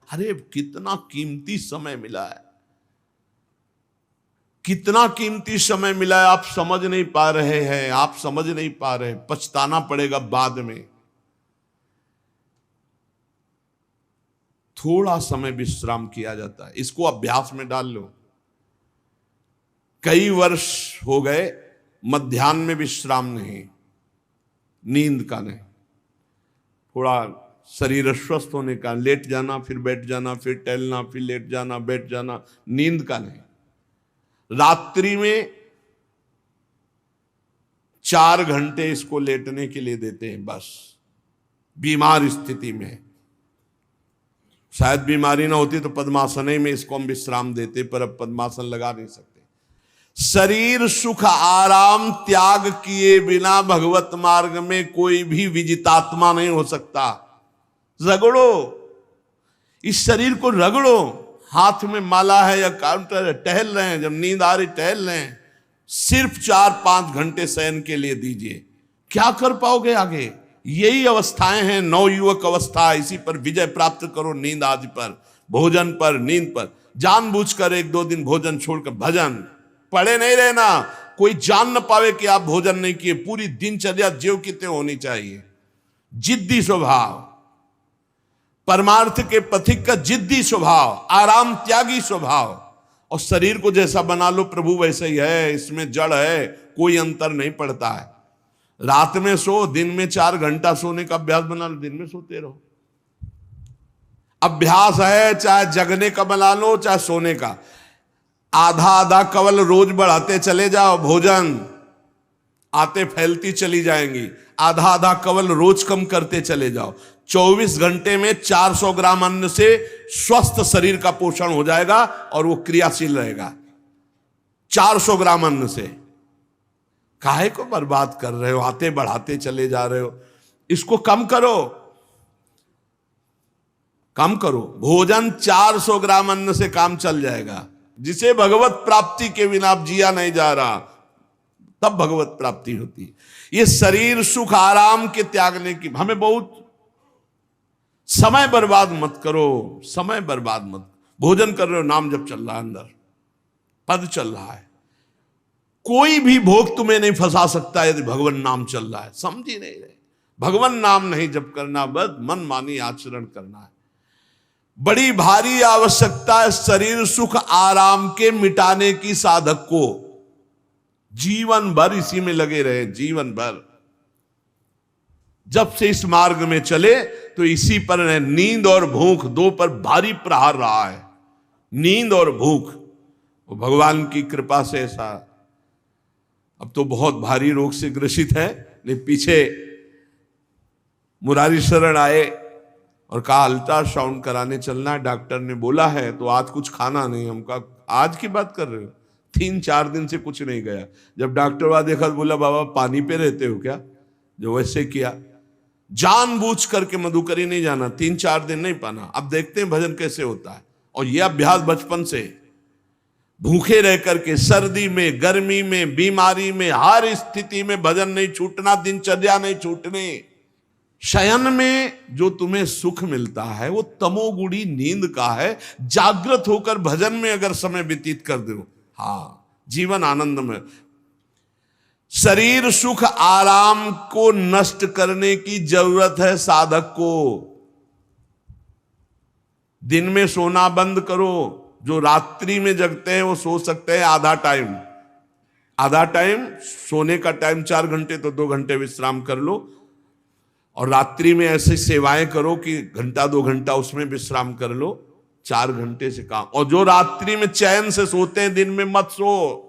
अरे कितना कीमती समय मिला है, कितना कीमती समय मिला है, आप समझ नहीं पा रहे हैं, आप समझ नहीं पा रहे, पछताना पड़ेगा बाद में। थोड़ा समय विश्राम किया जाता है, इसको अभ्यास में डाल लो। कई वर्ष हो गए मध्याह्न में विश्राम नहीं, नींद का नहीं, थोड़ा शरीर स्वस्थ होने का, लेट जाना फिर बैठ जाना, फिर टहलना, फिर लेट जाना बैठ जाना, नींद का नहीं। रात्रि में 4 घंटे इसको लेटने के लिए देते हैं बस, बीमार स्थिति में। शायद बीमारी ना होती तो पद्मासन में इसको हम विश्राम देते, पर अब पद्मासन लगा नहीं सकते। शरीर सुख आराम त्याग किए बिना भगवत मार्ग में कोई भी विजितात्मा नहीं हो सकता। रगड़ो, इस शरीर को रगड़ो, हाथ में माला है या काउंटर है, टहल रहे हैं, जब नींद आ रही टहल रहे हैं, सिर्फ 4-5 घंटे शयन के लिए दीजिए। क्या कर पाओगे आगे? यही अवस्थाएं हैं, नवयुवक अवस्था। इसी पर विजय प्राप्त करो, नींद आदि पर, भोजन पर, नींद पर। जानबूझकर 1-2 दिन भोजन छोड़कर भजन पड़े नहीं रहना, कोई जान न पावे कि आप भोजन नहीं किए। पूरी दिनचर्या ज्यों की त्यों होनी चाहिए। जिद्दी स्वभाव, परमार्थ के पथिक का जिद्दी स्वभाव, आराम त्यागी स्वभाव। और शरीर को जैसा बना लो प्रभु वैसे ही है, इसमें जड़ है, कोई अंतर नहीं पड़ता है। रात में सो, दिन में 4 घंटा सोने का अभ्यास बना लो, दिन में सोते रहो। अभ्यास है, चाहे जगने का बना लो चाहे सोने का। आधा आधा कवल रोज बढ़ाते चले जाओ, भोजन आते फैलती चली जाएंगी। आधा आधा कवल रोज कम करते चले जाओ। 24 घंटे में 400 ग्राम अन्न से स्वस्थ शरीर का पोषण हो जाएगा और वो क्रियाशील रहेगा। 400 ग्राम अन्न से काहे को बर्बाद कर रहे हो? आते बढ़ाते चले जा रहे हो। इसको कम करो, कम करो। भोजन 400 ग्राम अन्न से काम चल जाएगा। जिसे भगवत प्राप्ति के बिना आप जिया नहीं जा रहा, तब भगवत प्राप्ति होती है। ये शरीर सुख आराम के त्यागने की, हमें बहुत समय बर्बाद मत करो, समय बर्बाद मत। भोजन कर रहे हो, नाम जब चल रहा है, अंदर पद चल रहा है, कोई भी भोग तुम्हें नहीं फंसा सकता यदि भगवान नाम चल रहा है। समझ ही नहीं रहे, भगवान नाम नहीं जप करना, बस मन मानी आचरण करना है। बड़ी भारी आवश्यकता है शरीर सुख आराम के मिटाने की साधक को। जीवन भर इसी में लगे रहे, जीवन भर। जब से इस मार्ग में चले तो इसी पर है। नींद और भूख दो पर भारी प्रहार रहा है, नींद और भूख। वो भगवान की कृपा से ऐसा, अब तो बहुत भारी रोग से ग्रसित है। लेकिन पीछे मुरारी शरण आए और कहा अल्ट्रासाउंड कराने चलना है, डॉक्टर ने बोला है तो आज कुछ खाना नहीं। हम कहा आज की बात कर रहे हो? 3-4 दिन से कुछ नहीं गया। जब डॉक्टर वहां देखा तो बोला बाबा पानी पे रहते हो क्या? जो वैसे किया, जानबूझ करके मधुकरी नहीं जाना, 3-4 दिन नहीं पाना। अब देखते हैं भजन कैसे होता है। और यह अभ्यास बचपन से, भूखे रह करके, सर्दी में, गर्मी में, बीमारी में, हर स्थिति में भजन नहीं छूटना, दिनचर्या नहीं छूटने। शयन में जो तुम्हें सुख मिलता है वो तमोगुणी नींद का है। जागृत होकर भजन में अगर समय व्यतीत कर दो, हाँ, जीवन आनंद में। शरीर सुख आराम को नष्ट करने की जरूरत है साधक को। दिन में सोना बंद करो। जो रात्रि में जगते हैं वो सो सकते हैं आधा टाइम, आधा टाइम सोने का टाइम 4 घंटे, तो 2 घंटे विश्राम कर लो। और रात्रि में ऐसी सेवाएं करो कि 1-2 घंटा उसमें विश्राम कर लो, 4 घंटे से काम। और जो रात्रि में चैन से सोते हैं, दिन में मत सो।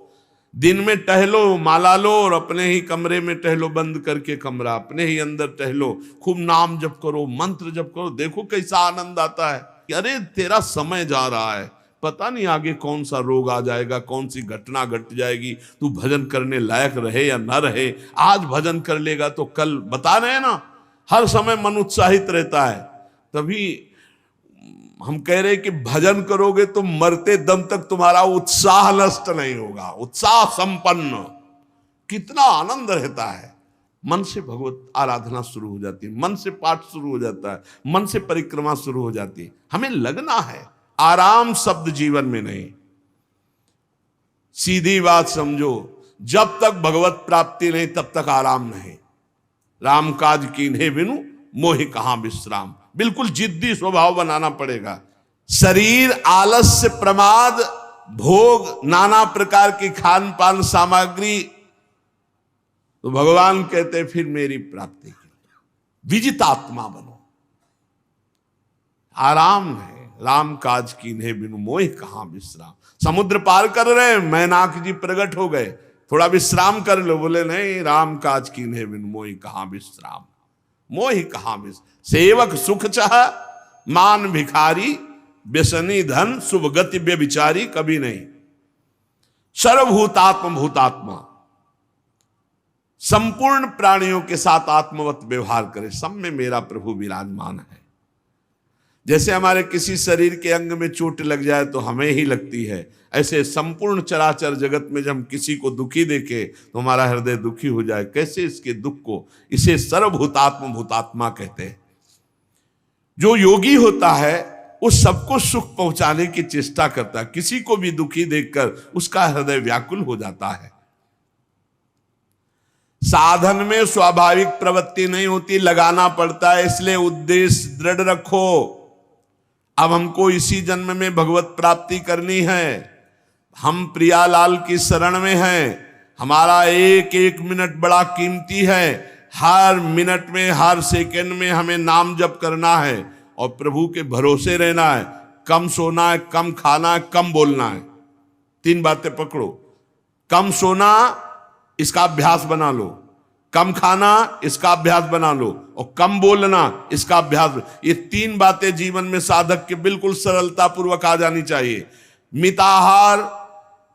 दिन में टहलो, माला लो और अपने ही कमरे में टहलो, बंद करके कमरा, अपने ही अंदर टहलो, खूब नाम जप करो, मंत्र जप करो। देखो कैसा आनंद आता है कि अरे तेरा समय जा रहा है, पता नहीं आगे कौन सा रोग आ जाएगा, कौन सी घटना घट जाएगी, तू भजन करने लायक रहे या ना रहे। आज भजन कर लेगा तो कल, बता रहे हैं ना, हर समय मन उत्साहित रहता है। तभी हम कह रहे कि भजन करोगे तो मरते दम तक तुम्हारा उत्साह नष्ट नहीं होगा, उत्साह संपन्न। कितना आनंद रहता है, मन से भगवत आराधना शुरू हो जाती है, मन से पाठ शुरू हो जाता है, मन से परिक्रमा शुरू हो जाती है। हमें लगना है, आराम शब्द जीवन में नहीं। सीधी बात समझो, जब तक भगवत प्राप्ति नहीं तब तक आराम नहीं। राम काज कीन्हे बिनु मोहि कहां विश्राम। बिल्कुल जिद्दी स्वभाव बनाना पड़ेगा। शरीर, आलस्य, प्रमाद, भोग, नाना प्रकार की खान पान सामग्री, तो भगवान कहते फिर मेरी प्राप्ति के लिए विजितात्मा बनो। आराम है, राम काज कीन्हे बिनु मोहि कहां विश्राम। समुद्र पार कर रहे हैं, मैनाक जी प्रकट हो गए, थोड़ा विश्राम कर लो। बोले नहीं, राम काज कीन्हे बिनु मोहि कहां विश्राम। मोहि कहां विश्राम। सेवक सुख चाह, मान भिखारी, व्यसनी धन, शुभ गति व्यभिचारी, कभी नहीं। सर्वभूतात्म भूतात्मा, संपूर्ण प्राणियों के साथ आत्मवत व्यवहार करे, सब में मेरा प्रभु विराजमान है। जैसे हमारे किसी शरीर के अंग में चोट लग जाए तो हमें ही लगती है, ऐसे संपूर्ण चराचर जगत में जब हम किसी को दुखी देखे तो हमारा हृदय दुखी हो जाए। कैसे इसके दुख को, इसे सर्वभूतात्म भूतात्मा कहते हैं। जो योगी होता है वो सबको सुख पहुंचाने की चेष्टा करता है, किसी को भी दुखी देखकर उसका हृदय व्याकुल हो जाता है। साधन में स्वाभाविक प्रवृत्ति नहीं होती, लगाना पड़ता है, इसलिए उद्देश्य दृढ़ रखो। अब हमको इसी जन्म में भगवत प्राप्ति करनी है। हम प्रियालाल की शरण में हैं। हमारा एक एक मिनट बड़ा कीमती है। हर मिनट में, हर सेकंड में हमें नाम जप करना है और प्रभु के भरोसे रहना है। कम सोना है, कम खाना है, कम बोलना है। 3 बातें पकड़ो। कम सोना, इसका अभ्यास बना लो। कम खाना, इसका अभ्यास बना लो। और कम बोलना, इसका अभ्यास। ये 3 बातें जीवन में साधक के बिल्कुल सरलता पूर्वक आ जानी चाहिए। मिताहार,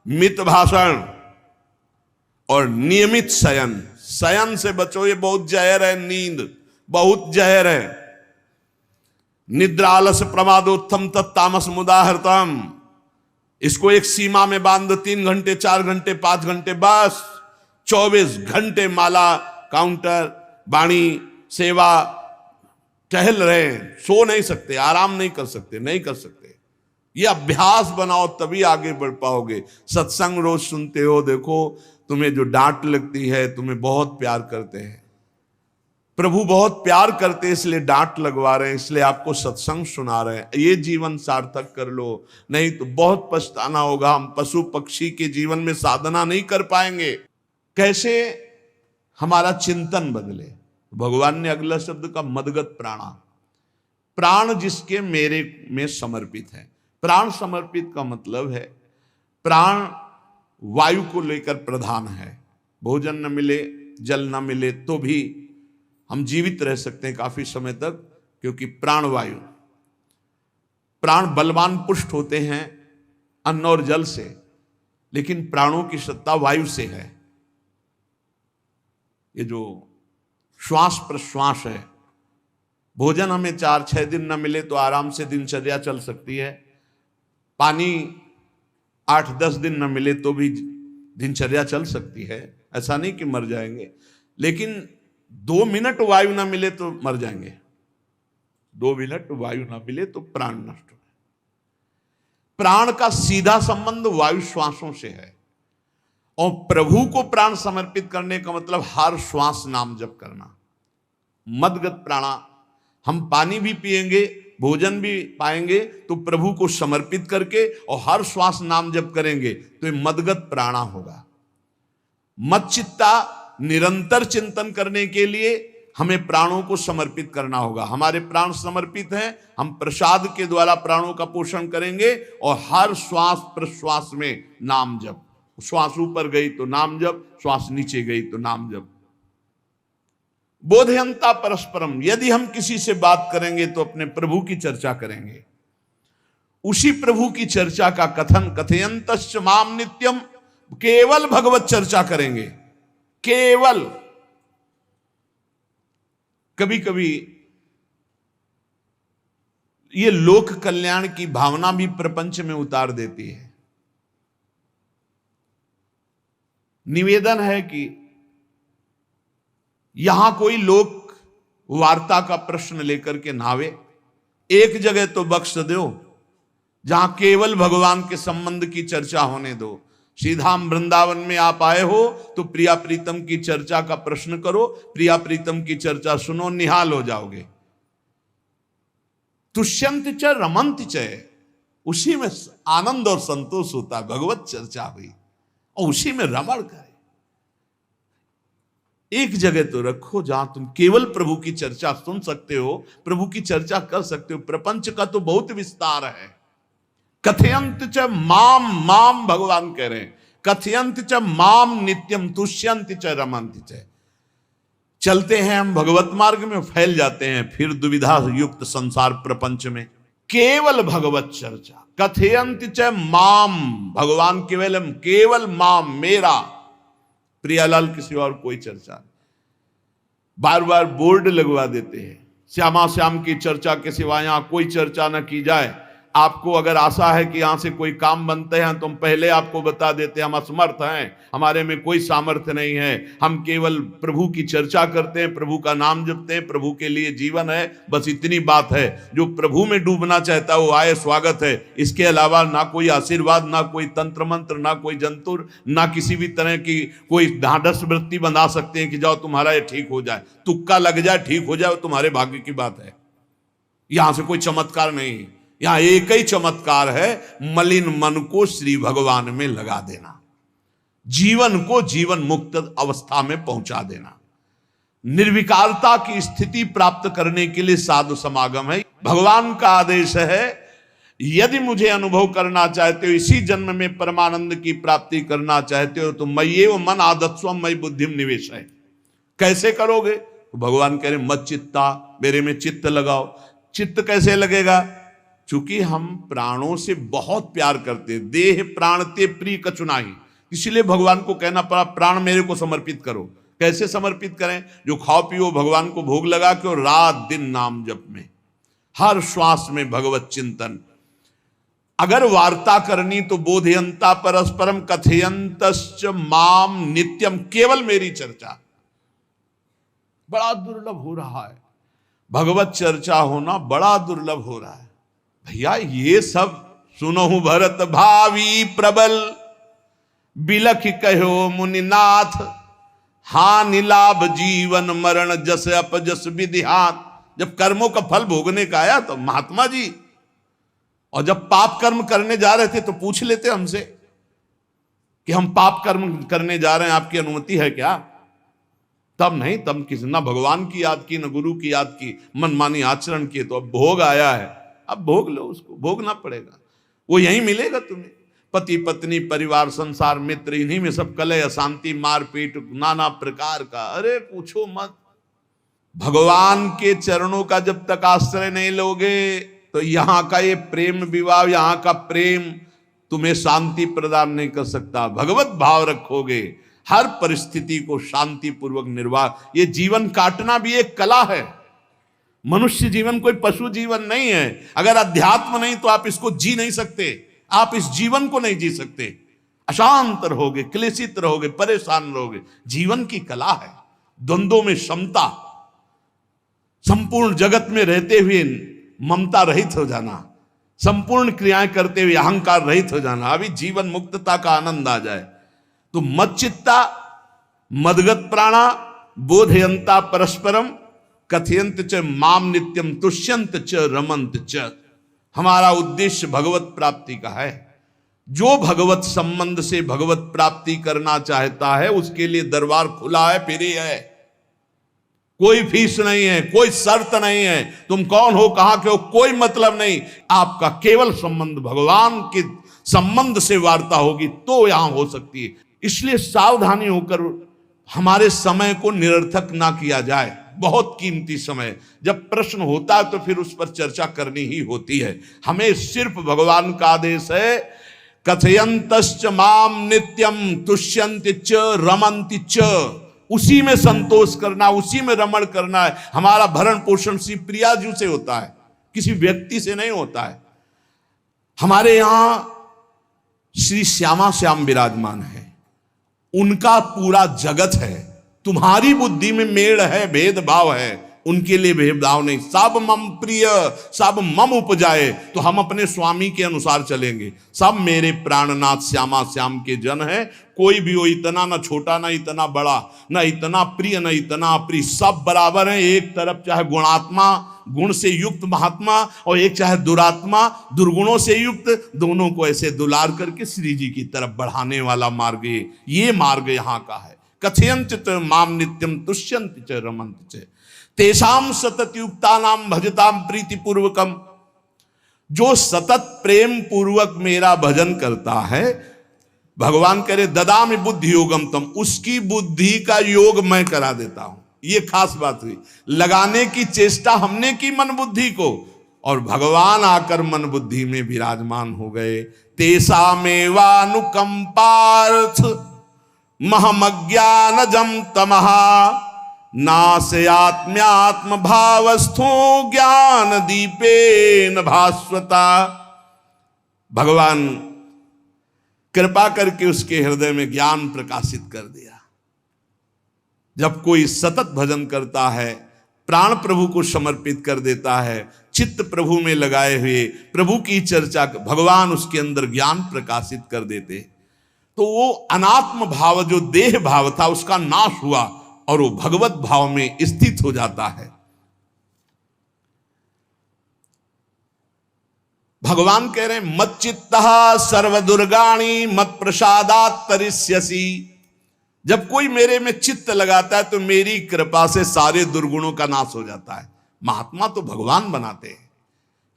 मित भाषण और नियमित शयन। शयन से बचो, ये बहुत जहर है। नींद बहुत जहर है। निद्रा आलस प्रमादोत्थम तत्तामस मुदाहृतम। इसको एक सीमा में बांध दो। 3 घंटे, 4 घंटे, 5 घंटे, बस 24 घंटे माला, काउंटर, वाणी, सेवा, टहल रहे हैं। सो नहीं सकते, आराम नहीं कर सकते, नहीं कर सकते। ये अभ्यास बनाओ तभी आगे बढ़ पाओगे। सत्संग रोज सुनते हो, देखो तुम्हें जो डांट लगती है, तुम्हें बहुत प्यार करते हैं। प्रभु बहुत प्यार करते हैं, इसलिए डांट लगवा रहे हैं, इसलिए आपको सत्संग सुना रहे हैं। ये जीवन सार्थक कर लो, नहीं तो बहुत पछताना होगा। हम पशु पक्षी के जीवन में साधना नहीं कर पाएंगे। कैसे हमारा चिंतन बदले। भगवान ने अगला शब्द का मदगत प्राणा। प्राण जिसके मेरे में समर्पित है। प्राण समर्पित का मतलब है प्राण वायु को लेकर प्रधान है। भोजन न मिले, जल न मिले तो भी हम जीवित रह सकते हैं काफी समय तक, क्योंकि प्राण वायु। प्राण बलवान पुष्ट होते हैं अन्न और जल से, लेकिन प्राणों की सत्ता वायु से है। ये जो श्वास प्रश्वास है, भोजन हमें 4-6 दिन न मिले तो आराम से दिनचर्या चल सकती है। पानी 8-10 दिन न मिले तो भी दिनचर्या चल सकती है। ऐसा नहीं कि मर जाएंगे, लेकिन 2 मिनट वायु ना मिले तो मर जाएंगे। 2 मिनट वायु ना मिले तो प्राण नष्ट हो। प्राण का सीधा संबंध वायु श्वासों से है। और प्रभु को प्राण समर्पित करने का मतलब हर श्वास नाम जप करना। मदगत प्राणा। हम पानी भी पिएंगे, भोजन भी पाएंगे तो प्रभु को समर्पित करके और हर श्वास नाम जप करेंगे तो ये मदगत प्राणा होगा। मत चित्ता, निरंतर चिंतन करने के लिए हमें प्राणों को समर्पित करना होगा। हमारे प्राण समर्पित हैं, हम प्रसाद के द्वारा प्राणों का पोषण करेंगे और हर श्वास प्रश्वास में नाम जप। श्वास ऊपर गई तो नाम जप, श्वास नीचे गई तो नाम जप। बोधयंता परस्परम। यदि हम किसी से बात करेंगे तो अपने प्रभु की चर्चा करेंगे। उसी प्रभु की चर्चा का कथन, कथयंतश्च माम नित्यम, केवल भगवत चर्चा करेंगे। केवल। कभी कभी ये लोक कल्याण की भावना भी प्रपंच में उतार देती है। निवेदन है कि यहां कोई लोक वार्ता का प्रश्न लेकर के नावे, एक जगह तो बख्श दो जहां केवल भगवान के संबंध की चर्चा होने दो। श्रीधाम वृंदावन में आप आए हो तो प्रिया प्रीतम की चर्चा का प्रश्न करो, प्रिया प्रीतम की चर्चा सुनो, निहाल हो जाओगे। तुष्यंत च रमंत च, उसी में आनंद और संतोष होता है। भगवत चर्चा हुई और उसी में रमण करे। एक जगह तो रखो जहां तुम केवल प्रभु की चर्चा सुन सकते हो, प्रभु की चर्चा कर सकते हो। प्रपंच का तो बहुत विस्तार है। कथयंत च माम, माम भगवान कह रहे हैं, कथयंत च माम नित्यम तुष्यंत च रमंत च। चलते हैं हम भगवत मार्ग में, फैल जाते हैं फिर दुविधा युक्त संसार प्रपंच में। केवल भगवत चर्चा, कथयंत च माम, भगवान केवल माम, मेरा, प्रियालाल किसी और कोई चर्चा नहीं। बार बार बोर्ड लगवा देते हैं, श्यामा श्याम की चर्चा के सिवा यहां कोई चर्चा न की जाए। आपको अगर आशा है कि यहां से कोई काम बनते हैं तो हम पहले आपको बता देते हैं हम असमर्थ हैं, हमारे में कोई सामर्थ्य नहीं है। हम केवल प्रभु की चर्चा करते हैं, प्रभु का नाम जपते हैं, प्रभु के लिए जीवन है, बस इतनी बात है। जो प्रभु में डूबना चाहता है वो आए, स्वागत है। इसके अलावा ना कोई आशीर्वाद, ना कोई तंत्र मंत्र, ना कोई जंतुर, ना किसी भी तरह की कोई ढांढस वृत्ति बना सकते हैं कि जाओ तुम्हारा ये ठीक हो जाए, तुक्का लग जाए, ठीक हो जाए, तुम्हारे भाग्य की बात है। यहां से कोई चमत्कार नहीं, यहां एक ही चमत्कार है, मलिन मन को श्री भगवान में लगा देना, जीवन को जीवन मुक्त अवस्था में पहुंचा देना। निर्विकारता की स्थिति प्राप्त करने के लिए साधु समागम है। भगवान का आदेश है, यदि मुझे अनुभव करना चाहते हो, इसी जन्म में परमानंद की प्राप्ति करना चाहते हो तो मय्येव मन आदत्स्व मयि बुद्धिम निवेश है। कैसे करोगे? तो भगवान कह रहे मत चित्ता, मेरे में चित्त लगाओ। चित्त कैसे लगेगा? चूंकि हम प्राणों से बहुत प्यार करते, देह प्राण ते प्रिय कछु नाही, इसलिए भगवान को कहना पड़ा प्राण मेरे को समर्पित करो। कैसे समर्पित करें? जो खाओ पियो भगवान को भोग लगा के, और रात दिन नाम जप में, हर श्वास में भगवत चिंतन। अगर वार्ता करनी तो बोधयंता परस्परम कथयंतश्च माम नित्यम, केवल मेरी चर्चा। बड़ा दुर्लभ हो रहा है, भगवत चर्चा होना बड़ा दुर्लभ हो रहा है। भैया ये सब सुनहु भरत भावी प्रबल, बिलख कहो मुनिनाथ, हानि लाभ जीवन मरण जस अपजस विधिहात। जब कर्मों का फल भोगने का आया तो महात्मा जी, और जब पाप कर्म करने जा रहे थे तो पूछ लेते हमसे कि हम पाप कर्म करने जा रहे हैं, आपकी अनुमति है क्या? तब नहीं, तब किसी ना भगवान की याद की, न गुरु की याद की, मनमानी आचरण किए। तो अब भोग आया है, अब भोग लो, उसको भोगना पड़ेगा, वो यहीं मिलेगा तुम्हें। पति पत्नी परिवार संसार मित्र, इन्हीं में सब कलह अशांति मारपीट नाना प्रकार का। अरे पूछो मत, भगवान के चरणों का जब तक आश्रय नहीं लोगे तो यहां का ये प्रेम विवाह, यहां का प्रेम तुम्हें शांति प्रदान नहीं कर सकता। भगवत भाव रखोगे, हर परिस्थिति को शांति पूर्वक निर्वाह। ये जीवन काटना भी एक कला है। मनुष्य जीवन कोई पशु जीवन नहीं है। अगर अध्यात्म नहीं तो आप इसको जी नहीं सकते, आप इस जीवन को नहीं जी सकते। अशांत रहोगे, क्लेशित रहोगे, परेशान रहोगे। जीवन की कला है द्वंद्वों में समता, संपूर्ण जगत में रहते हुए ममता रहित हो जाना, संपूर्ण क्रियाएं करते हुए अहंकार रहित हो जाना। अभी जीवन मुक्तता का आनंद आ जाए तो मच्चित्ता मदगत प्राणा बोधयंता परस्परम कथयंत च माम नित्यम तुष्यंत च रमंत च। हमारा उद्देश्य भगवत प्राप्ति का है। जो भगवत संबंध से भगवत प्राप्ति करना चाहता है उसके लिए दरबार खुला है, फ्री है, कोई फीस नहीं है, कोई शर्त नहीं है। तुम कौन हो, कहां के हो, कोई मतलब नहीं। आपका केवल संबंध भगवान के संबंध से वार्ता होगी तो यहां हो सकती है। इसलिए सावधानी होकर हमारे समय को निरर्थक ना किया जाए। बहुत कीमती समय, जब प्रश्न होता है तो फिर उस पर चर्चा करनी ही होती है। हमें सिर्फ भगवान का आदेश है, कथयंतश्च माम नित्यम तुष्यंत च रमन्ति च। उसी में संतोष करना, उसी में रमण करना है। हमारा भरण पोषण श्री प्रिया जी से होता है, किसी व्यक्ति से नहीं होता है। हमारे यहां श्री श्यामा श्याम विराजमान है, उनका पूरा जगत है। तुम्हारी बुद्धि में मेड़ है, भेदभाव है, उनके लिए भेदभाव नहीं। सब मम प्रिय, सब मम उपजाए, तो हम अपने स्वामी के अनुसार चलेंगे। सब मेरे प्राणनाथ श्यामा श्याम के जन है, कोई भी हो, इतना ना छोटा ना इतना बड़ा, ना इतना प्रिय ना इतना अप्रिय, सब बराबर है। एक तरफ चाहे गुणात्मा, गुण से युक्त महात्मा, और एक चाहे दुरात्मा, दुर्गुणों से युक्त, दोनों को ऐसे दुलार करके श्री जी की तरफ बढ़ाने वाला मार्ग, ये मार्ग यहाँ का है। कथयंत माम नित्यम तुष्यंत च रमंत च तेषाम सतत युक्ता नाम भजताम प्रीति पूर्वकम। जो सतत प्रेम पूर्वक मेरा भजन करता है, भगवान करे ददामि बुद्धि योगम तम, उसकी बुद्धि का योग मैं करा देता हूं। ये खास बात हुई, लगाने की चेष्टा हमने की मन बुद्धि को, और भगवान आकर मन बुद्धि में विराजमान हो गए। तेषामेवानुकंपार्थ महमज्ञानजम तमहा नास्यात्म्यात्म भावस्थो ज्ञान दीपेन भास्वता। भगवान कृपा करके उसके हृदय में ज्ञान प्रकाशित कर दिया। जब कोई सतत भजन करता है, प्राण प्रभु को समर्पित कर देता है, चित्त प्रभु में लगाए हुए प्रभु की चर्चा, भगवान उसके अंदर ज्ञान प्रकाशित कर देते, तो वो अनात्म भाव जो देह भाव था उसका नाश हुआ और वो भगवत भाव में स्थित हो जाता है। भगवान कह रहे हैं मत चित्तः सर्वदुर्गाणि मत प्रसादात् तरिष्यसि। जब कोई मेरे में चित्त लगाता है तो मेरी कृपा से सारे दुर्गुणों का नाश हो जाता है। महात्मा तो भगवान बनाते हैं।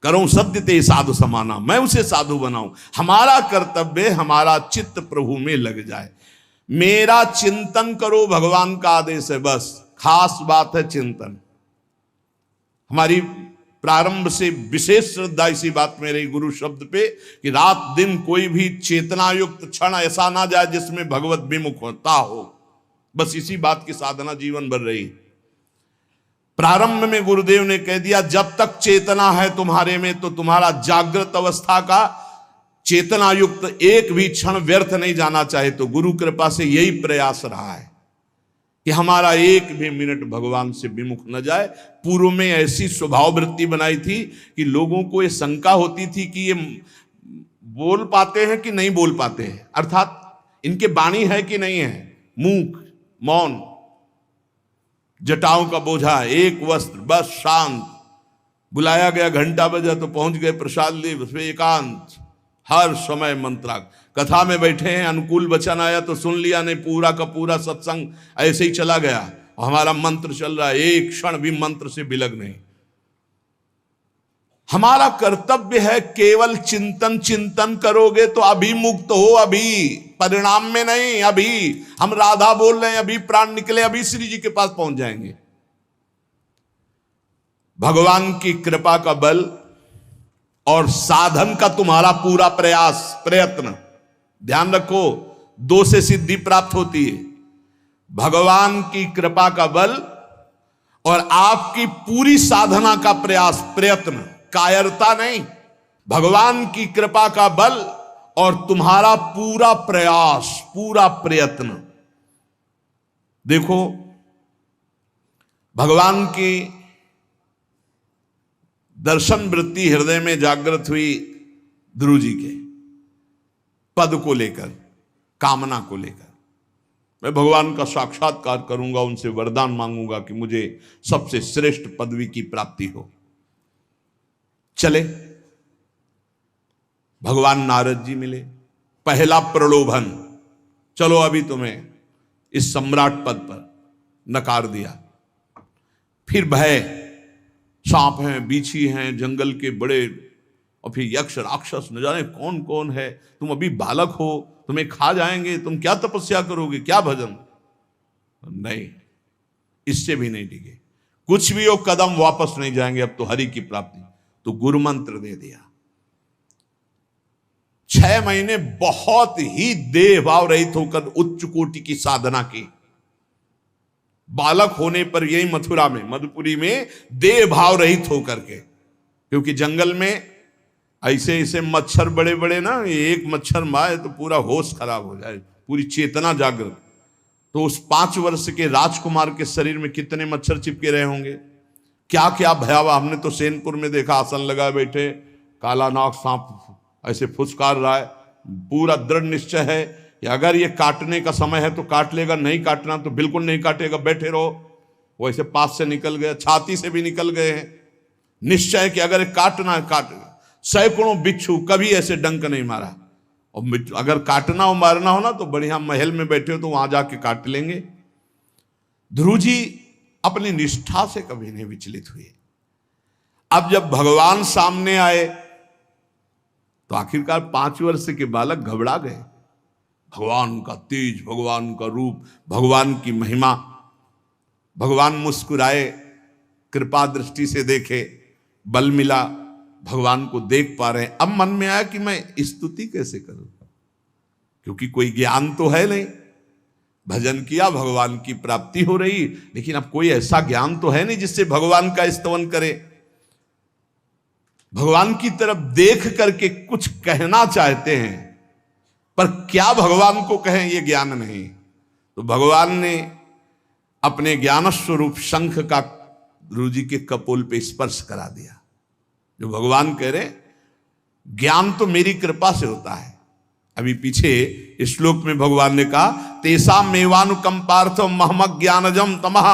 करो सत्य ते साधु समाना, मैं उसे साधु बनाऊं। हमारा कर्तव्य, हमारा चित्त प्रभु में लग जाए। मेरा चिंतन करो, भगवान का आदेश है, बस खास बात है चिंतन। हमारी प्रारंभ से विशेष श्रद्धा इसी बात में रही गुरु शब्द पे, कि रात दिन कोई भी चेतना युक्त क्षण ऐसा ना जाए जिसमें भगवत विमुख होता हो। बस इसी बात की साधना जीवन भर रही। प्रारंभ में गुरुदेव ने कह दिया, जब तक चेतना है तुम्हारे में तो तुम्हारा जागृत अवस्था का चेतना युक्त एक भी क्षण व्यर्थ नहीं जाना चाहे। तो गुरु कृपा से यही प्रयास रहा है कि हमारा एक भी मिनट भगवान से विमुख न जाए। पूर्व में ऐसी स्वभाव वृत्ति बनाई थी कि लोगों को ये शंका होती थी कि ये बोल पाते हैं कि नहीं बोल पाते हैं, अर्थात इनके वाणी है कि नहीं है, मूक मौन, जटाओं का बोझा, एक वस्त्र, बस शांत। बुलाया गया, घंटा बजा तो पहुंच गए, प्रसाद ले, उसमें एकांत, हर समय मंत्रा। कथा में बैठे हैं, अनुकूल वचन आया तो सुन लिया, नहीं पूरा का पूरा सत्संग ऐसे ही चला गया। हमारा मंत्र चल रहा है, एक क्षण भी मंत्र से बिलग नहीं। हमारा कर्तव्य है केवल चिंतन। चिंतन करोगे तो अभी मुक्त हो, अभी परिणाम में नहीं। अभी हम राधा बोल रहे हैं, अभी प्राण निकले, अभी श्री जी के पास पहुंच जाएंगे। भगवान की कृपा का बल और साधन का तुम्हारा पूरा प्रयास प्रयत्न, ध्यान रखो, दो से सिद्धि प्राप्त होती है। भगवान की कृपा का बल और आपकी पूरी साधना का प्रयास प्रयत्न, कायरता नहीं। भगवान की कृपा का बल और तुम्हारा पूरा प्रयास, पूरा प्रयत्न। देखो, भगवान की दर्शन वृत्ति हृदय में जागृत हुई ध्रुव जी के पद को लेकर, कामना को लेकर। मैं भगवान का साक्षात्कार करूंगा, उनसे वरदान मांगूंगा कि मुझे सबसे श्रेष्ठ पदवी की प्राप्ति हो। चले, भगवान नारद जी मिले। पहला प्रलोभन, चलो अभी तुम्हें इस सम्राट पद पर नकार दिया। फिर भय, सांप हैं, बीछी हैं, जंगल के बड़े, और फिर यक्ष राक्षस, न जाने कौन कौन है। तुम अभी बालक हो, तुम्हें खा जाएंगे, तुम क्या तपस्या करोगे, क्या भजन। नहीं, इससे भी नहीं टिके। कुछ भी हो, कदम वापस नहीं जाएंगे, अब तो हरि की प्राप्ति। तो गुरु मंत्र दे दिया। 6 महीने बहुत ही देह भाव रहित होकर उच्च कोटि की साधना की। बालक होने पर यही मथुरा में, मधुपुरी में देह भाव रहित होकर के, क्योंकि जंगल में ऐसे ऐसे मच्छर बड़े बड़े ना, एक मच्छर मारे तो पूरा होश खराब हो जाए, पूरी चेतना जागृत। तो उस 5 वर्ष के राजकुमार के शरीर में कितने मच्छर चिपके रहे होंगे, क्या क्या भयावह। हमने तो सैनपुर में देखा, आसन लगाए बैठे, काला नाग सांप ऐसे फुसकार रहा है। पूरा दृढ़ निश्चय है कि अगर ये काटने का समय है तो काट लेगा, नहीं काटना तो बिल्कुल नहीं काटेगा, बैठे रहो। वो ऐसे पास से निकल गए, छाती से भी निकल गए हैं। निश्चय कि अगर काटना है काटेगा। सैकड़ों बिच्छू, कभी ऐसे डंक नहीं मारा। और अगर काटना हो मारना हो ना तो बढ़िया महल में बैठे हो तो वहां जाके काट लेंगे। ध्रुव जी अपनी निष्ठा से कभी नहीं विचलित हुए। अब जब भगवान सामने आए तो आखिरकार 5 वर्ष के बालक घबरा गए। भगवान का तेज, भगवान का रूप, भगवान की महिमा। भगवान मुस्कुराए, कृपा दृष्टि से देखे, बल मिला, भगवान को देख पा रहे हैं। अब मन में आया कि मैं स्तुति कैसे करूं, क्योंकि कोई ज्ञान तो है नहीं। भजन किया, भगवान की प्राप्ति हो रही, लेकिन अब कोई ऐसा ज्ञान तो है नहीं जिससे भगवान का स्तवन करे। भगवान की तरफ देख करके कुछ कहना चाहते हैं, पर क्या भगवान को कहें ये ज्ञान नहीं। तो भगवान ने अपने ज्ञान स्वरूप शंख का ध्रुव जी के कपोल पे स्पर्श करा दिया। जो भगवान कह रहे, ज्ञान तो मेरी कृपा से होता है। अभी पीछे इस श्लोक में भगवान ने कहा, तेसा मेवानुकंपार्थ महमक ज्ञानजम तमः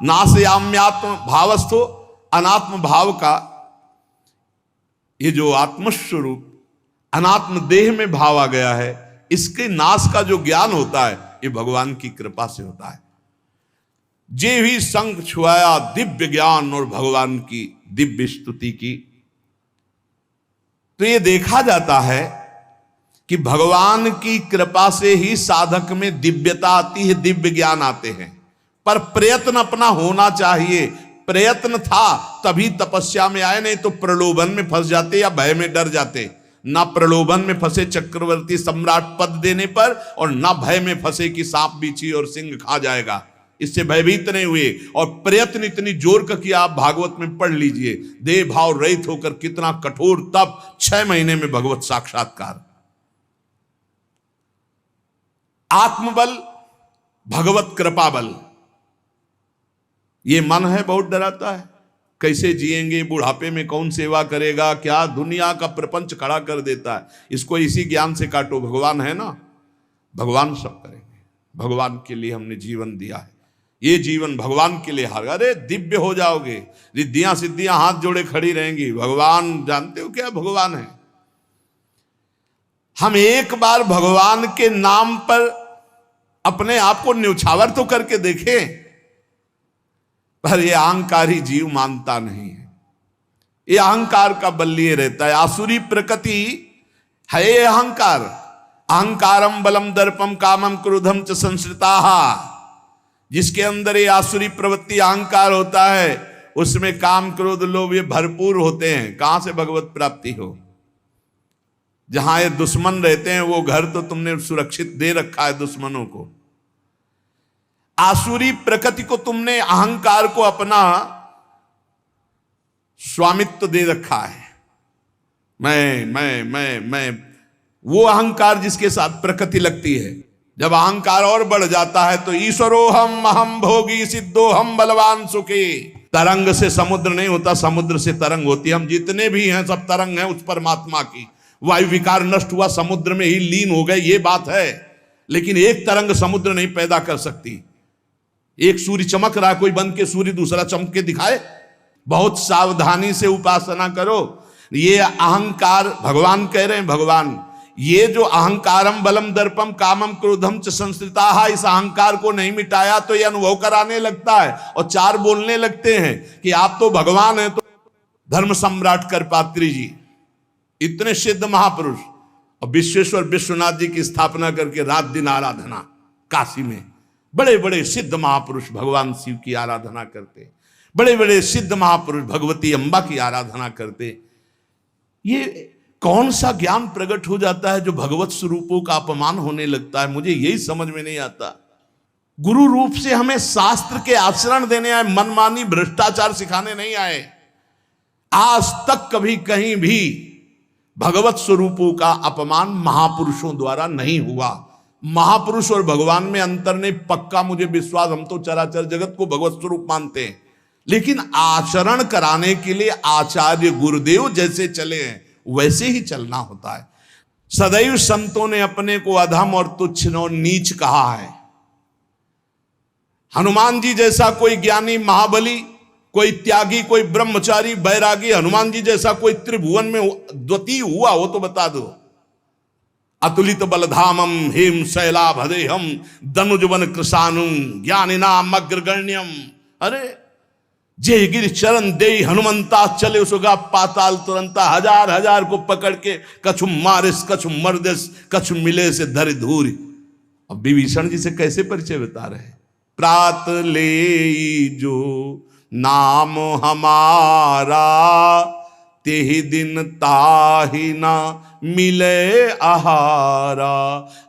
नाशयाम्यात्म भावस्थो। अनात्म भाव का ये जो आत्मस्वरूप अनात्म देह में भाव आ गया है, इसके नाश का जो ज्ञान होता है ये भगवान की कृपा से होता है। जे भी संग छुआया दिव्य ज्ञान और भगवान की दिव्य स्तुति की। तो ये देखा जाता है कि भगवान की कृपा से ही साधक में दिव्यता आती है, दिव्य ज्ञान आते हैं। पर प्रयत्न अपना होना चाहिए। प्रयत्न था तभी तपस्या में आए, नहीं तो प्रलोभन में फंस जाते या भय में डर जाते। ना प्रलोभन में फंसे चक्रवर्ती सम्राट पद देने पर, और ना भय में फंसे कि सांप बिच्छी और सिंह खा जाएगा, इससे भयभीत नहीं हुए। और प्रयत्न इतनी जोर का किया, आप भागवत में पढ़ लीजिए, देह भाव रहित होकर कितना कठोर तप, 6 महीने में भगवत साक्षात्कार। आत्मबल, भगवत कृपा बल। ये मन है बहुत डराता है, कैसे जिएंगे, बुढ़ापे में कौन सेवा करेगा, क्या दुनिया का प्रपंच खड़ा कर देता है। इसको इसी ज्ञान से काटो, भगवान है ना, भगवान सब करेंगे। भगवान के लिए हमने जीवन दिया है, ये जीवन भगवान के लिए हार। अरे दिव्य हो जाओगे, रिद्धियां सिद्धियां हाथ जोड़े खड़ी रहेंगी। भगवान जानते हो क्या भगवान है। हम एक बार भगवान के नाम पर अपने आप को न्यौछावर तो करके देखें, पर यह अहंकारी जीव मानता नहीं है। ये अहंकार का बल लिए रहता है। आसुरी प्रकृति है ये अहंकार। अहंकारम बलम दर्पम कामम क्रोधम च संश्रिताः। जिसके अंदर ये आसुरी प्रवृत्ति अहंकार होता है, उसमें काम क्रोध लोभ ये भरपूर होते हैं। कहां से भगवत प्राप्ति हो। जहां ये दुश्मन रहते हैं वो घर तो तुमने सुरक्षित दे रखा है दुश्मनों को। आसुरी प्रकृति को तुमने, अहंकार को अपना स्वामित्व दे रखा है। मैं वो अहंकार जिसके साथ प्रकृति लगती है। जब अहंकार और बढ़ जाता है तो ईश्वरोहम अहम भोगी सिद्धोहम बलवान सुखी। तरंग से समुद्र नहीं होता, समुद्र से तरंग होती है। हम जितने भी हैं सब तरंग हैं उस परमात्मा की। वायु विकार नष्ट हुआ, समुद्र में ही लीन हो गए, ये बात है। लेकिन एक तरंग समुद्र नहीं पैदा कर सकती। एक सूर्य चमक रहा, कोई बंद के सूर्य दूसरा चमक के दिखाए। बहुत सावधानी से उपासना करो। ये अहंकार, भगवान कह रहे हैं, भगवान ये जो अहंकारम बलम दर्पम कामम क्रोधम च संश्रिताः, इस अहंकार को नहीं मिटाया तो ये अनुभव कराने लगता है और 4 बोलने लगते हैं कि आप तो भगवान हैं। तो धर्म सम्राट करपात्री जी, इतने सिद्ध महापुरुष, और विश्वेश्वर विश्वनाथ जी की स्थापना करके रात दिन आराधना काशी में। बड़े बड़े सिद्ध महापुरुष भगवान शिव की आराधना करते, बड़े बड़े सिद्ध महापुरुष भगवती अम्बा की आराधना करते। ये कौन सा ज्ञान प्रकट हो जाता है जो भगवत स्वरूपों का अपमान होने लगता है। मुझे यही समझ में नहीं आता। गुरु रूप से हमें शास्त्र के आचरण देने आए, मनमानी भ्रष्टाचार सिखाने नहीं आए। आज तक कभी कहीं भी भगवत स्वरूपों का अपमान महापुरुषों द्वारा नहीं हुआ। महापुरुष और भगवान में अंतर नहीं, पक्का मुझे विश्वास, हम तो चराचर जगत को भगवत स्वरूप मानते हैं, लेकिन आचरण कराने के लिए आचार्य गुरुदेव जैसे चले हैं वैसे ही चलना होता है। सदैव संतों ने अपने को अधम और तुच्छ और नीच कहा है। हनुमान जी जैसा कोई ज्ञानी, महाबली, कोई त्यागी, कोई ब्रह्मचारी, बैरागी, हनुमान जी जैसा कोई त्रिभुवन में द्वितीय हुआ हो तो बता दो। अतुलित बलधामम हेम शैलाभदेहम दनुजवन कृशानुम ज्ञानिनाम अग्रगण्यम। अरे जय गिर चरण दे हनुमंता चले उसगा पाताल तुरंता, हजार हजार को पकड़ के कछु मारिस कछु मर्दिस कछु मिले से धर धूरी। अब विभीषण जी से कैसे परिचय बता रहे हैं। प्रात ले जो नाम हमारा तेहि दिन ताहि ना मिले आहारा।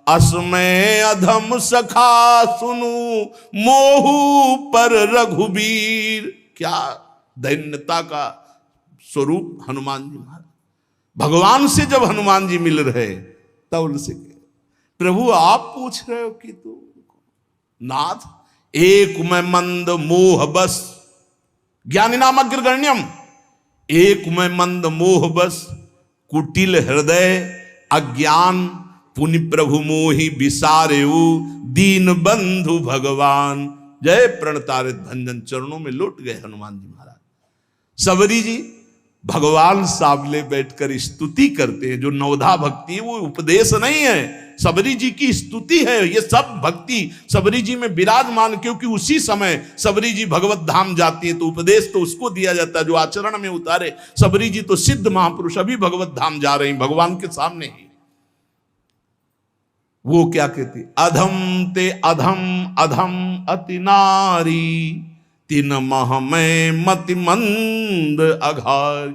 असमय अधम सखा सुनु मोहु पर रघुबीर। क्या दैन्यता का स्वरूप हनुमान जी महाराज। भगवान से जब हनुमान जी मिल रहे तब उनसे प्रभु आप पूछ रहे हो कि तू नाथ एक मैं मंद मोह बस ज्ञानी नाम अग्रगण्यम। एक मैं मंद मोह बस कुटिल हृदय अज्ञान पुनि प्रभु मोहि विसारेऊ दीन बंधु भगवान। जय प्रणतारित भंजन चरणों में लौट गए हनुमान जी महाराज। सबरी जी भगवान सामने बैठकर स्तुति करते हैं। जो नवधा भक्ति है वो उपदेश नहीं है, सबरी जी की स्तुति है। ये सब भक्ति सबरी जी में विराजमान, क्योंकि उसी समय सबरी जी भगवत धाम जाती है तो उपदेश तो उसको दिया जाता है जो आचरण में उतारे। सबरी जी तो सिद्ध महापुरुष अभी भगवत धाम जा रहे हैं भगवान के सामने ही। वो क्या कहती, अधम ते अधम अधम अति नारी तीन मह में मति मंद अघार।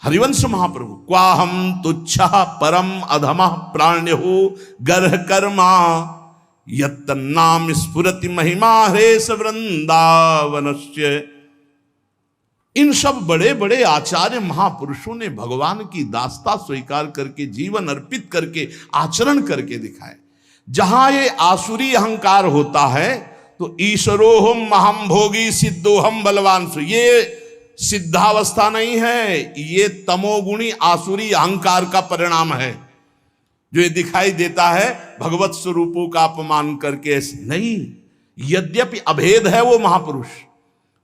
हरिवंश महाप्रभु क्वाहम तुच्छ परम अधम प्राण्य हो गर्ह कर्मा यत नाम स्फुरति महिमा हरेश वृंदावनस्य। इन सब बड़े बड़े आचार्य महापुरुषों ने भगवान की दास्ता स्वीकार करके जीवन अर्पित करके आचरण करके दिखाए। जहां ये आसुरी अहंकार होता है तो ईश्वरोहम महम भोगी सिद्धोहम बलवान सु, ये सिद्धावस्था नहीं है, ये तमोगुणी आसुरी अहंकार का परिणाम है जो ये दिखाई देता है भगवत स्वरूपों का अपमान करके। नहीं, यद्यपि अभेद है वो महापुरुष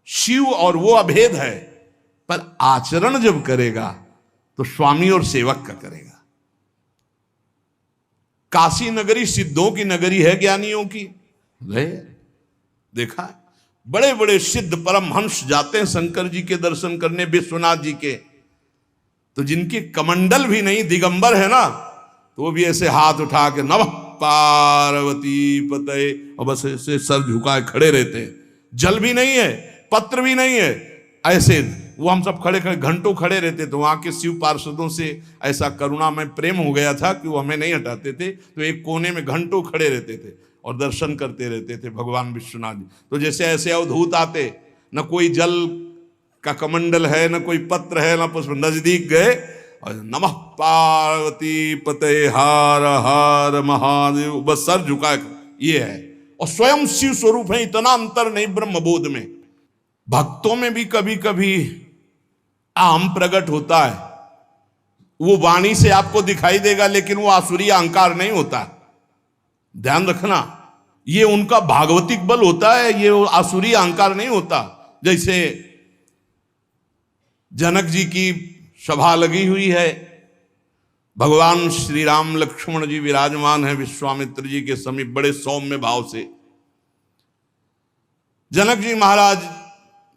शिव और वो अभेद है, पर आचरण जब करेगा तो स्वामी और सेवक का करेगा। काशी नगरी सिद्धों की नगरी है, ज्ञानियों की है। देखा बड़े बड़े सिद्ध परमहंस जाते हैं शंकर जी के दर्शन करने, विश्वनाथ जी के, तो जिनके कमंडल भी नहीं दिगंबर है ना, तो वो भी ऐसे हाथ उठा के नमः पार्वती पते और बस ऐसे सर झुकाए खड़े रहते हैं। जल भी नहीं है, पत्र भी नहीं है, ऐसे वो हम सब खड़े खड़े घंटों खड़े रहते। तो वहां के शिव पार्षदों से ऐसा करुणा में प्रेम हो गया था कि वो हमें नहीं हटाते थे, तो एक कोने में घंटों खड़े रहते थे और दर्शन करते रहते थे भगवान विश्वनाथ जी। तो जैसे ऐसे अवधूत आते, न कोई जल का कमंडल है, न कोई पत्र है, न पुष्प, नजदीक गए और नमः पार्वती पते हार हार महादेव, बस सर झुकाए, ये है। और स्वयं शिव स्वरूप है, इतना अंतर नहीं ब्रह्मबोध में। भक्तों में भी कभी कभी अहम प्रकट होता है, वो वाणी से आपको दिखाई देगा, लेकिन वो आसुरी अहंकार नहीं होता। ध्यान रखना, ये उनका भागवतिक बल होता है, ये आसुरी अहंकार नहीं होता। जैसे जनक जी की सभा लगी हुई है, भगवान श्री राम लक्ष्मण जी विराजमान है विश्वामित्र जी के समीप बड़े सौम्य भाव से। जनक जी महाराज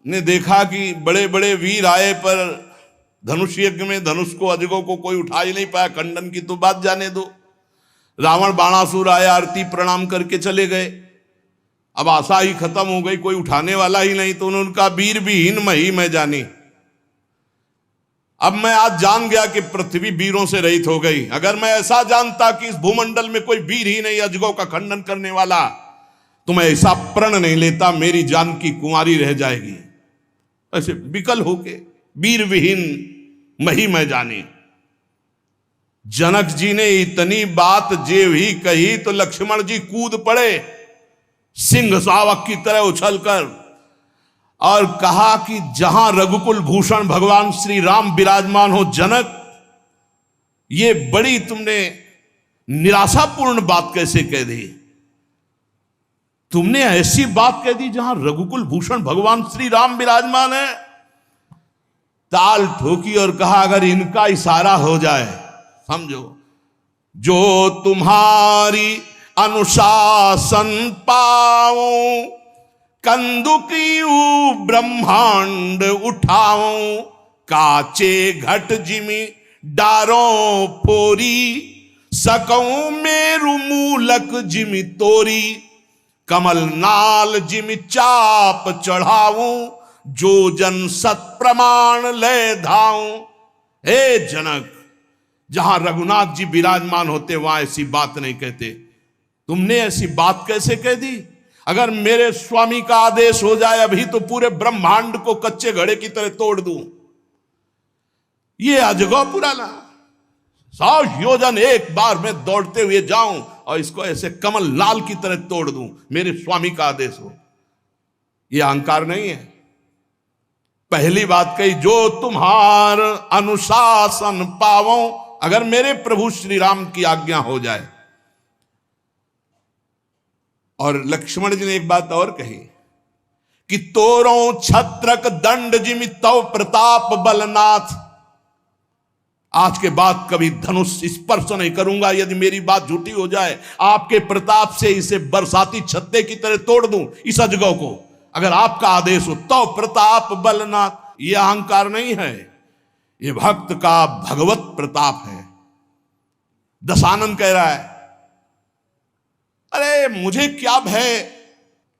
ने देखा कि बड़े बड़े वीर आए पर धनुष यज्ञ में धनुष को अजगों को कोई उठा ही नहीं पाया, खंडन की तो बात जाने दो। रावण बाणासुर आया, आरती प्रणाम करके चले गए। अब आशा ही खत्म हो गई, कोई उठाने वाला ही नहीं। तो उन्होंने कहा वीर विहीन मही मैं जानी। अब मैं आज जान गया कि पृथ्वी वीरों से रहित हो गई। अगर मैं ऐसा जानता कि इस भूमंडल में कोई वीर ही नहीं अजगों का खंडन करने वाला, तो मैं ऐसा प्रण नहीं लेता, मेरी जान की कुंवारी रह जाएगी। ऐसे विकल होके वीर विहीन मही मैं जानी। जनक जी ने इतनी बात जे भी कही तो लक्ष्मण जी कूद पड़े सिंह शावक की तरह उछलकर और कहा कि जहां रघुकुल भूषण भगवान श्री राम विराजमान हो जनक, ये बड़ी तुमने निराशापूर्ण बात कैसे कह दी? तुमने ऐसी बात कह दी जहां रघुकुल भूषण भगवान श्री राम विराजमान है। ताल ठोकी और कहा अगर इनका इशारा हो जाए, समझो, जो तुम्हारी अनुशासन पाओ, कंदुकियू ब्रह्मांड उठाओ, काचे घट जिमी डारों फोरी, सकऊं मेरु मूलक जिमी तोरी, कमल नाल जिमी चाप चढ़ाऊं, जो जन सत प्रमाण ले धाऊं। हे जनक, जहां रघुनाथ जी विराजमान होते वहां ऐसी बात नहीं कहते, तुमने ऐसी बात कैसे कह दी? अगर मेरे स्वामी का आदेश हो जाए अभी तो पूरे ब्रह्मांड को कच्चे घड़े की तरह तोड़ दूं। ये अजगौ पुराना 100 योजन एक बार में दौड़ते हुए जाऊं और इसको ऐसे कमल लाल की तरह तोड़ दूं, मेरे स्वामी का आदेश हो। यह अहंकार नहीं है। पहली बात कही, जो तुम्हार अनुशासन पावो, अगर मेरे प्रभु श्री राम की आज्ञा हो जाए। और लक्ष्मण जी ने एक बात और कही कि तोरों छत्रक दंड जिमि तव प्रताप बलनाथ, आज के बाद कभी धनुष स्पर्श नहीं करूंगा यदि मेरी बात झूठी हो जाए। आपके प्रताप से इसे बरसाती छत्ते की तरह तोड़ दूं इस अजगौ को, अगर आपका आदेश हो। तो प्रताप बलनाथ, यह अहंकार नहीं है, यह भक्त का भगवत प्रताप है। दशानन कह रहा है, अरे मुझे क्या भय,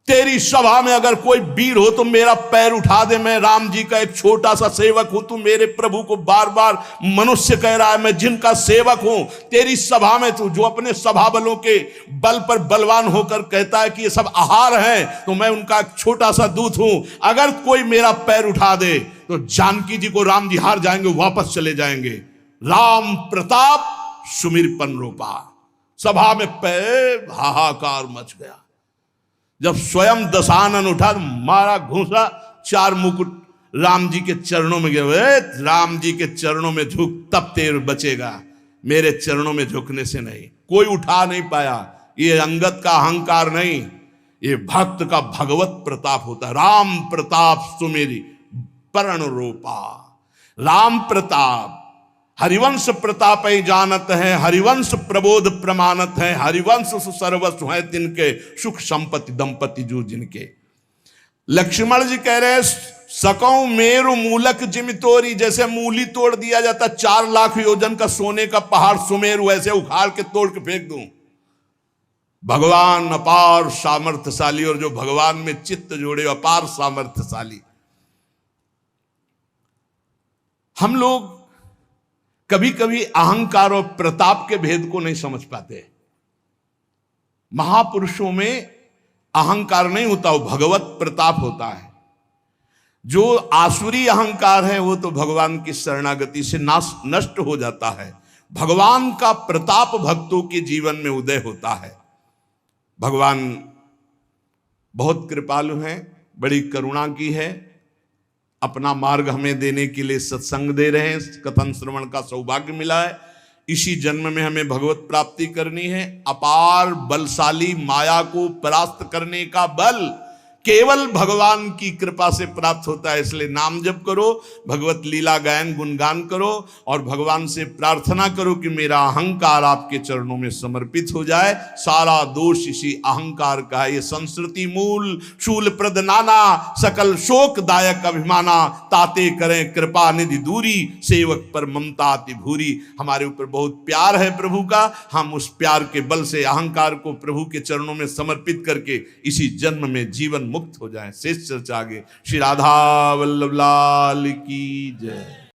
तेरी सभा में अगर कोई वीर हो तो मेरा पैर उठा दे, मैं राम जी का एक छोटा सा सेवक हूं। तू मेरे प्रभु को बार बार मनुष्य कह रहा है, मैं जिनका सेवक हूं। तेरी सभा में तू जो अपने सभा बलों के बल पर बलवान होकर कहता है कि ये सब आहार है, तो मैं उनका एक छोटा सा दूत हूं। अगर कोई मेरा पैर उठा दे तो जानकी जी को राम जी हार जाएंगे, वापस चले जाएंगे। राम प्रताप सुमिरपन रूपा। सभा में पैर हाहाकार मच गया। जब स्वयं दशानन उठा तो मारा घूसा, 4 मुकुट राम जी के चरणों में गए। राम जी के चरणों में झुक, तब तेर बचेगा, मेरे चरणों में झुकने से नहीं। कोई उठा नहीं पाया। ये अंगत का अहंकार नहीं, ये भक्त का भगवत प्रताप होता है। राम प्रताप सुमेरी परण रूपा। राम प्रताप, हरिवंश प्रताप ही जानत है, हरिवंश प्रबोध प्रमाणत है, हरिवंश सर्वस्व है तिनके, सुख संपत्ति दंपति जो जिनके। लक्ष्मण जी कह रहे, सकऊं मेरु मूलक जिमि तोरी, जैसे मूली तोड़ दिया जाता 4 लाख योजन का सोने का पहाड़ सुमेरु, वैसे उखाड़ के तोड़ के फेंक दूं। भगवान अपार सामर्थ्यशाली, और जो भगवान में चित्त जोड़े अपार सामर्थ्यशाली। हम लोग कभी कभी अहंकार और प्रताप के भेद को नहीं समझ पाते। महापुरुषों में अहंकार नहीं होता, वो भगवत प्रताप होता है। जो आसुरी अहंकार है वो तो भगवान की शरणागति से नष्ट हो जाता है। भगवान का प्रताप भक्तों के जीवन में उदय होता है। भगवान बहुत कृपालु हैं, बड़ी करुणा की है, अपना मार्ग हमें देने के लिए सत्संग दे रहे हैं। कथन श्रवण का सौभाग्य मिला है। इसी जन्म में हमें भगवत प्राप्ति करनी है। अपार बलशाली माया को परास्त करने का बल केवल भगवान की कृपा से प्राप्त होता है। इसलिए नाम जप करो, भगवत लीला गायन गुणगान करो और भगवान से प्रार्थना करो कि मेरा अहंकार आपके चरणों में समर्पित हो जाए। सारा दोष इसी अहंकार का है। ये संस्कृति मूल शूल प्रद नाना, सकल शोकदायक अभिमाना, ताते करें कृपा निधि दूरी, सेवक पर ममता अति भूरी। हमारे ऊपर बहुत प्यार है प्रभु का, हम उस प्यार के बल से अहंकार को प्रभु के चरणों में समर्पित करके इसी जन्म में जीवन मुक्त हो जाए। शेष चर्चा आगे। श्री राधा वल्लभ लाल की जय।